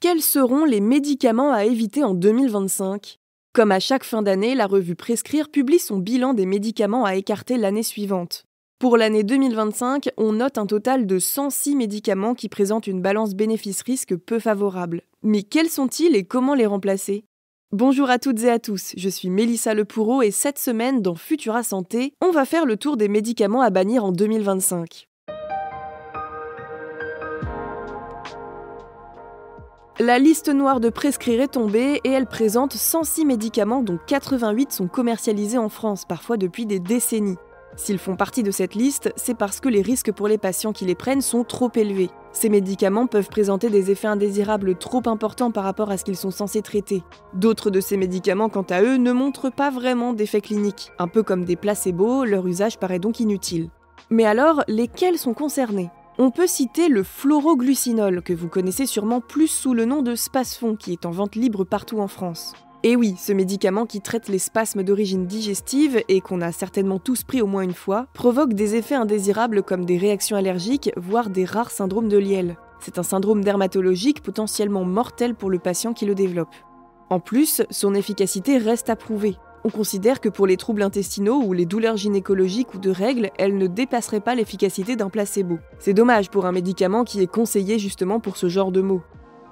Quels seront les médicaments à éviter en 2025 ? Comme à chaque fin d'année, la revue Prescrire publie son bilan des médicaments à écarter l'année suivante. Pour l'année 2025, on note un total de 106 médicaments qui présentent une balance bénéfice-risque peu favorable. Mais quels sont-ils et comment les remplacer ? Bonjour à toutes et à tous, je suis Mélissa Lepoureau et cette semaine, dans Futura Santé, on va faire le tour des médicaments à bannir en 2025. La liste noire de Prescrire est tombée et elle présente 106 médicaments dont 88 sont commercialisés en France, parfois depuis des décennies. S'ils font partie de cette liste, c'est parce que les risques pour les patients qui les prennent sont trop élevés. Ces médicaments peuvent présenter des effets indésirables trop importants par rapport à ce qu'ils sont censés traiter. D'autres de ces médicaments, quant à eux, ne montrent pas vraiment d'effets cliniques. Un peu comme des placebos, leur usage paraît donc inutile. Mais alors, lesquels sont concernés ? On peut citer le fluoroglucinol, que vous connaissez sûrement plus sous le nom de Spasfon, qui est en vente libre partout en France. Et oui, ce médicament qui traite les spasmes d'origine digestive et qu'on a certainement tous pris au moins une fois, provoque des effets indésirables comme des réactions allergiques, voire des rares syndromes de Lyell. C'est un syndrome dermatologique potentiellement mortel pour le patient qui le développe. En plus, son efficacité reste à prouver. On considère que pour les troubles intestinaux ou les douleurs gynécologiques ou de règles, elle ne dépasserait pas l'efficacité d'un placebo. C'est dommage pour un médicament qui est conseillé justement pour ce genre de maux.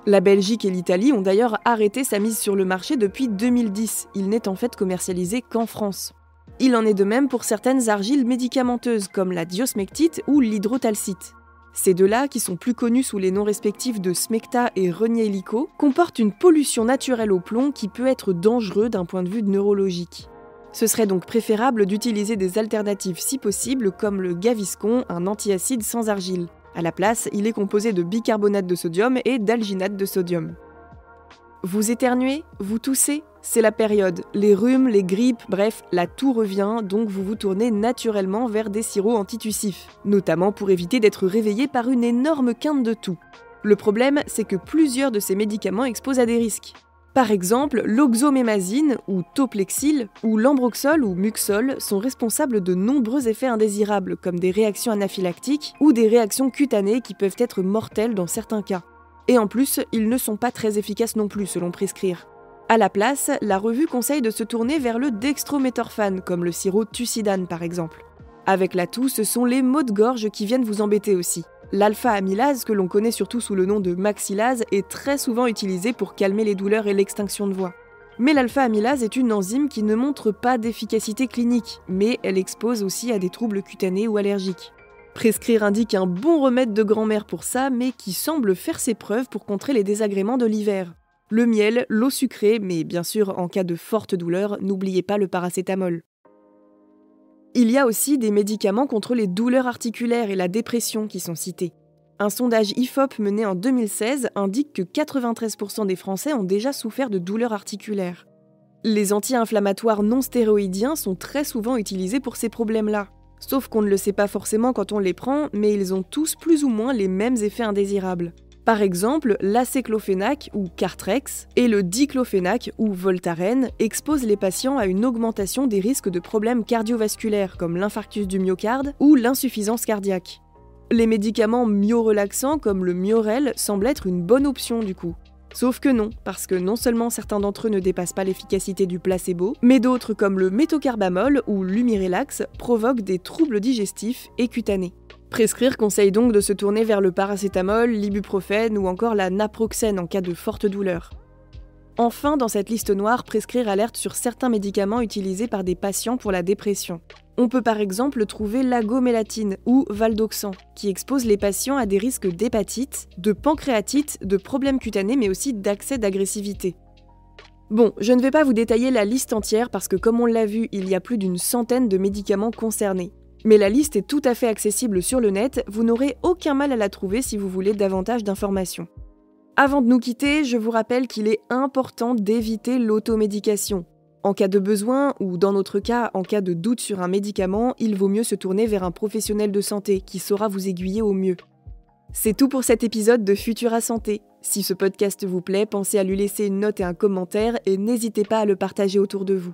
La Belgique et l'Italie ont d'ailleurs arrêté sa mise sur le marché depuis 2010. Il n'est en fait commercialisé qu'en France. Il en est de même pour certaines argiles médicamenteuses comme la diosmectite ou l'hydrotalcite. Ces deux-là, qui sont plus connus sous les noms respectifs de smecta et renier-lico, comportent une pollution naturelle au plomb qui peut être dangereux d'un point de vue neurologique. Ce serait donc préférable d'utiliser des alternatives si possible comme le Gaviscon, un antiacide sans argile. À la place, il est composé de bicarbonate de sodium et d'alginate de sodium. Vous éternuez ? Vous toussez ? C'est la période. Les rhumes, les grippes, bref, la toux revient, donc vous vous tournez naturellement vers des sirops antitussifs, notamment pour éviter d'être réveillé par une énorme quinte de toux. Le problème, c'est que plusieurs de ces médicaments exposent à des risques. Par exemple, l'oxomémazine, ou toplexil, ou l'ambroxol ou muxol sont responsables de nombreux effets indésirables, comme des réactions anaphylactiques ou des réactions cutanées qui peuvent être mortelles dans certains cas. Et en plus, ils ne sont pas très efficaces non plus, selon Prescrire. À la place, la revue conseille de se tourner vers le dextrométhorphane, comme le sirop Tucidane par exemple. Avec la toux, ce sont les maux de gorge qui viennent vous embêter aussi. L'alpha-amylase, que l'on connaît surtout sous le nom de maxilase, est très souvent utilisée pour calmer les douleurs et l'extinction de voix. Mais l'alpha-amylase est une enzyme qui ne montre pas d'efficacité clinique, mais elle expose aussi à des troubles cutanés ou allergiques. Prescrire indique un bon remède de grand-mère pour ça, mais qui semble faire ses preuves pour contrer les désagréments de l'hiver. Le miel, l'eau sucrée, mais bien sûr, en cas de forte douleur, n'oubliez pas le paracétamol. Il y a aussi des médicaments contre les douleurs articulaires et la dépression qui sont cités. Un sondage IFOP mené en 2016 indique que 93% des Français ont déjà souffert de douleurs articulaires. Les anti-inflammatoires non stéroïdiens sont très souvent utilisés pour ces problèmes-là. Sauf qu'on ne le sait pas forcément quand on les prend, mais ils ont tous plus ou moins les mêmes effets indésirables. Par exemple, l'acéclofénac ou Cartrex et le diclofénac ou Voltaren exposent les patients à une augmentation des risques de problèmes cardiovasculaires comme l'infarctus du myocarde ou l'insuffisance cardiaque. Les médicaments myorelaxants comme le Miorel semblent être une bonne option du coup. Sauf que non, parce que non seulement certains d'entre eux ne dépassent pas l'efficacité du placebo, mais d'autres comme le méthocarbamol ou l'Humirax provoquent des troubles digestifs et cutanés. Prescrire conseille donc de se tourner vers le paracétamol, l'ibuprofène ou encore la naproxène en cas de forte douleur. Enfin, dans cette liste noire, Prescrire alerte sur certains médicaments utilisés par des patients pour la dépression. On peut par exemple trouver l'agomélatine ou Valdoxan, qui expose les patients à des risques d'hépatite, de pancréatite, de problèmes cutanés mais aussi d'accès d'agressivité. Bon, je ne vais pas vous détailler la liste entière parce que comme on l'a vu, il y a plus d'une centaine de médicaments concernés. Mais la liste est tout à fait accessible sur le net, vous n'aurez aucun mal à la trouver si vous voulez davantage d'informations. Avant de nous quitter, je vous rappelle qu'il est important d'éviter l'automédication. En cas de besoin, ou dans notre cas, en cas de doute sur un médicament, il vaut mieux se tourner vers un professionnel de santé qui saura vous aiguiller au mieux. C'est tout pour cet épisode de Futura Santé. Si ce podcast vous plaît, pensez à lui laisser une note et un commentaire et n'hésitez pas à le partager autour de vous.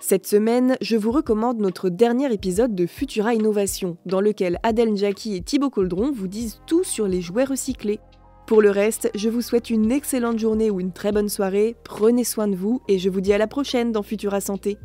Cette semaine, je vous recommande notre dernier épisode de Futura Innovation, dans lequel Adèle Njaki et Thibaut Coldron vous disent tout sur les jouets recyclés. Pour le reste, je vous souhaite une excellente journée ou une très bonne soirée, prenez soin de vous et je vous dis à la prochaine dans Futura Santé.